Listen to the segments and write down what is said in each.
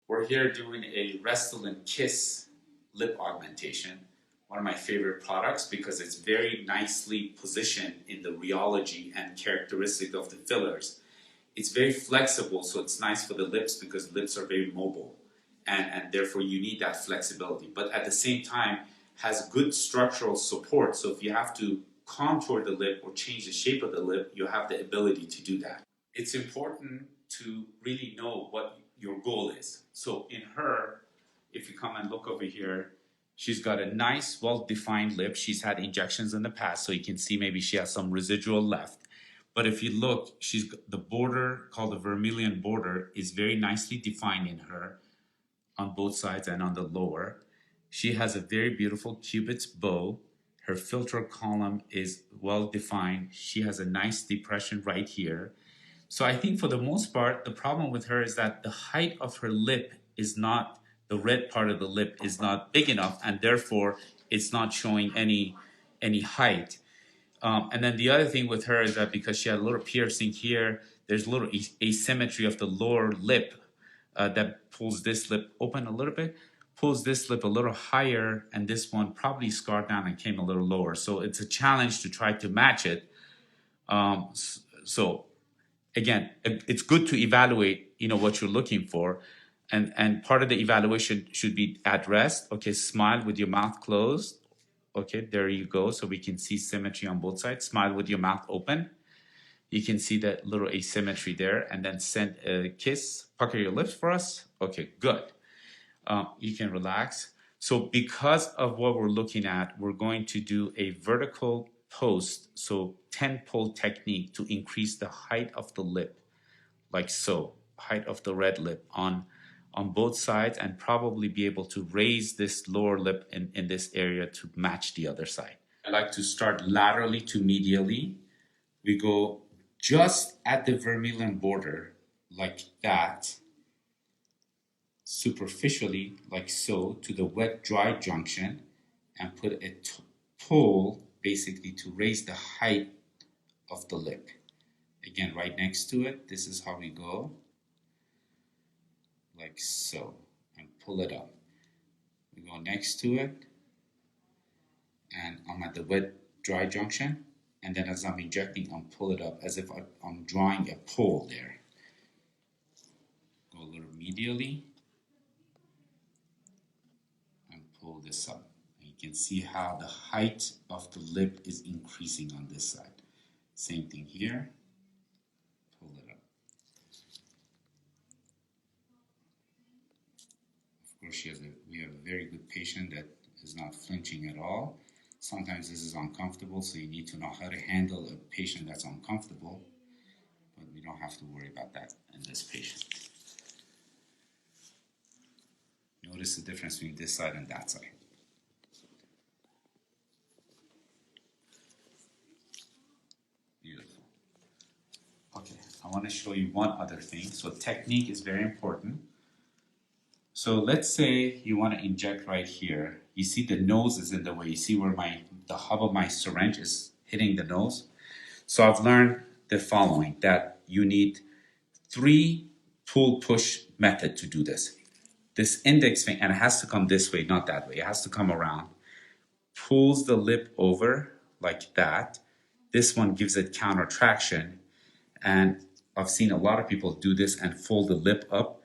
We're here doing a Restylane Kysse lip augmentation. One of my favorite products because it's very nicely positioned in the rheology and characteristic of the fillers. It's very flexible, so it's nice for the lips because lips are very mobile, and therefore you need that flexibility. But at the same time, has good structural support, so if you have to contour the lip or change the shape of the lip, you have the ability to do that. It's important to really know what your goal is. So in her, if you come and look over here, she's got a nice, well-defined lip. She's had injections in the past, so you can see maybe she has some residual left. But if you look, she's the border called the vermilion border is very nicely defined in her on both sides and on the lower. She has a very beautiful cupid's bow. Her filter column is well defined. She has a nice depression right here. So I think for the most part, the problem with her is that the height of her lip is not, the red part of the lip is not big enough, and therefore it's not showing any height. And then the other thing with her is that because she had a little piercing here, there's a little asymmetry of the lower lip that pulls this lip open a little bit, pulls this lip a little higher, and this one probably scarred down and came a little lower. So it's a challenge to try to match it. So again, it's good to evaluate, what you're looking for. And part of the evaluation should be at rest. Okay, smile with your mouth closed. Okay, there you go. So we can see symmetry on both sides. Smile with your mouth open. You can see that little asymmetry there. And then send a kiss. Pucker your lips for us. Okay, good. You can relax. So because of what we're looking at, we're going to do a vertical post, so 10 pull technique to increase the height of the lip, like so, height of the red lip on both sides, and probably be able to raise this lower lip in this area to match the other side. I like to start laterally to medially. We go just at the vermilion border, like that, superficially, like so, to the wet-dry junction, and put a pull, basically, to raise the height of the lip. Again, right next to it, this is how we go, like so, and pull it up. We go next to it, and I'm at the wet-dry junction, and then as I'm injecting, I'm pull it up as if I'm drawing a pull there. Go a little medially, and pull this up. And you can see how the height of the lip is increasing on this side. Same thing here. Pull it up. Of course, we have a very good patient that is not flinching at all. Sometimes this is uncomfortable, so you need to know how to handle a patient that's uncomfortable, but we don't have to worry about that in this patient. Notice the difference between this side and that side. Beautiful. Okay, I want to show you one other thing. So technique is very important. So let's say you want to inject right here. You see the nose is in the way. You see where the hub of my syringe is hitting the nose? So I've learned the following, that you need 3 pull-push method to do this. This index finger, and it has to come this way, not that way. It has to come around. Pulls the lip over like that. This one gives it counter traction. And I've seen a lot of people do this and fold the lip up.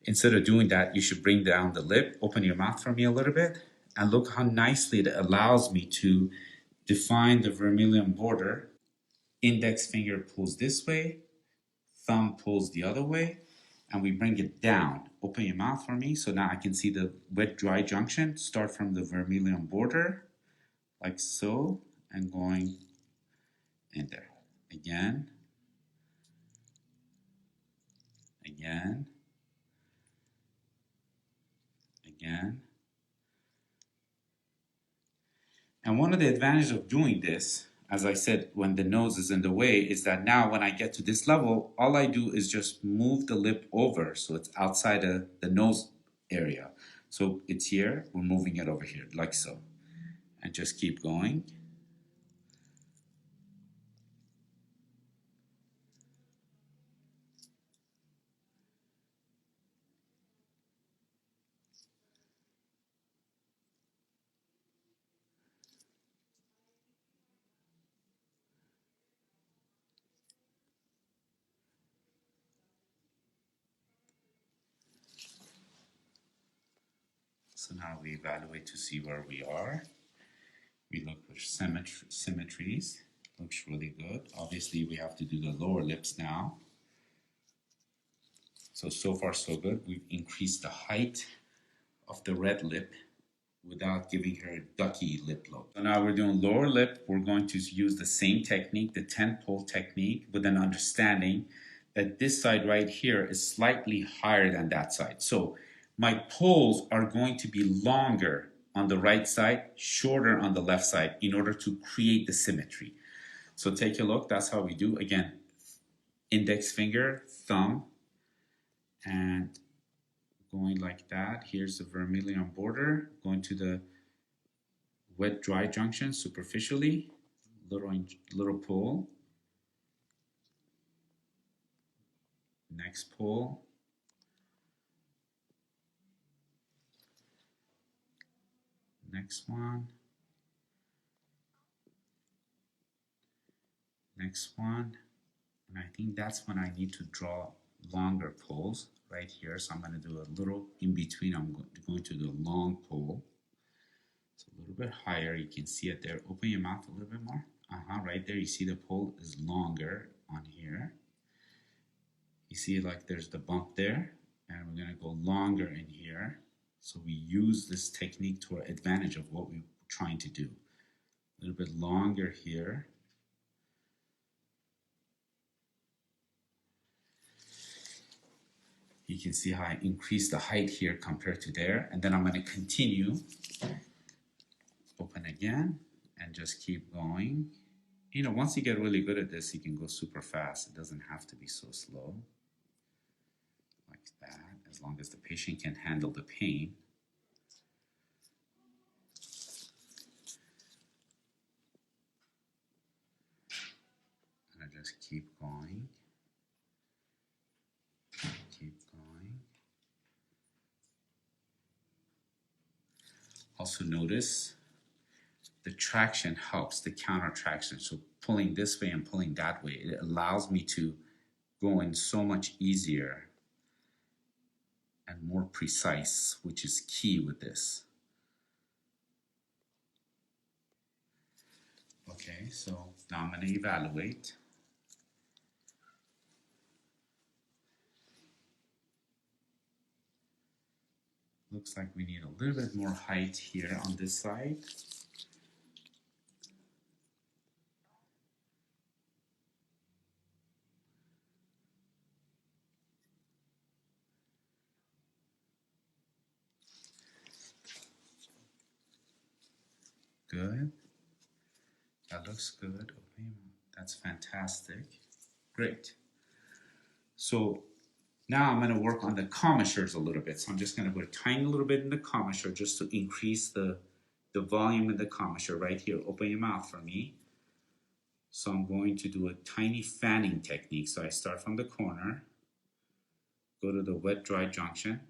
Instead of doing that, you should bring down the lip, open your mouth for me a little bit, and look how nicely it allows me to define the vermilion border. Index finger pulls this way, thumb pulls the other way, and we bring it down. Open your mouth for me, so now I can see the wet-dry junction. Start from the vermilion border, like so, and going in there. Again, again, again. And one of the advantages of doing this, as I said, when the nose is in the way, is that now when I get to this level, all I do is just move the lip over so it's outside of the nose area. So it's here, we're moving it over here, like so. And just keep going. So now we evaluate to see where we are. We look for symmetries. Looks really good. Obviously, we have to do the lower lips now. So far so good. We've increased the height of the red lip without giving her a ducky lip look. So now we're doing lower lip. We're going to use the same technique, the 10-pole technique, with an understanding that this side right here is slightly higher than that side. So my poles are going to be longer on the right side, shorter on the left side in order to create the symmetry. So take a look, that's how we do. Again, index finger, thumb, and going like that. Here's the vermilion border, going to the wet dry junction superficially, little pull. Next pull. Next one. Next one. And I think that's when I need to draw longer pulls right here. So I'm going to do a little in between. I'm going to do a long pull. It's a little bit higher. You can see it there. Open your mouth a little bit more. Right there. You see the pull is longer on here. You see like there's the bump there. And we're going to go longer in here. So we use this technique to our advantage of what we're trying to do. A little bit longer here. You can see how I increase the height here compared to there. And then I'm going to continue. Open again and just keep going. You know, once you get really good at this, you can go super fast. It doesn't have to be so slow. Like that, as long as the patient can handle the pain. And I just keep going. Keep going. Also notice the traction helps, the counter traction. So pulling this way and pulling that way, it allows me to go in so much easier and more precise, which is key with this. Okay, so now I'm going to evaluate. Looks like we need a little bit more height here on this side. Good. That looks good. Okay, that's fantastic. Great. So now I'm going to work on the commissures a little bit. So I'm just going to put a tiny little bit in the commissure just to increase the volume in the commissure right here. Open your mouth for me. So I'm going to do a tiny fanning technique. So I start from the corner, go to the wet dry junction,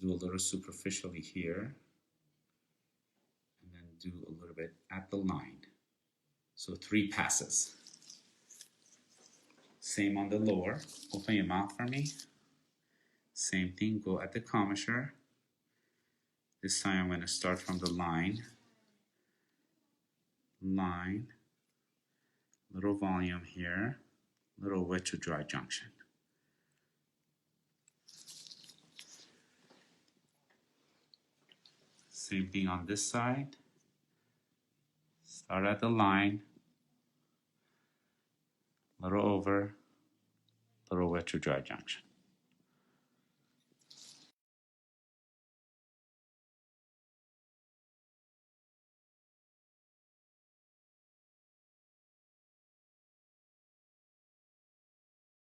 do a little superficially here, and then do a little bit at the line. So 3 passes. Same on the lower. Open your mouth for me. Same thing, go at the commissure. This time I'm going to start from the line. Line. Little volume here. Little wet to dry junction. Same thing on this side. Start at the line. Little over. Little wet to dry junction.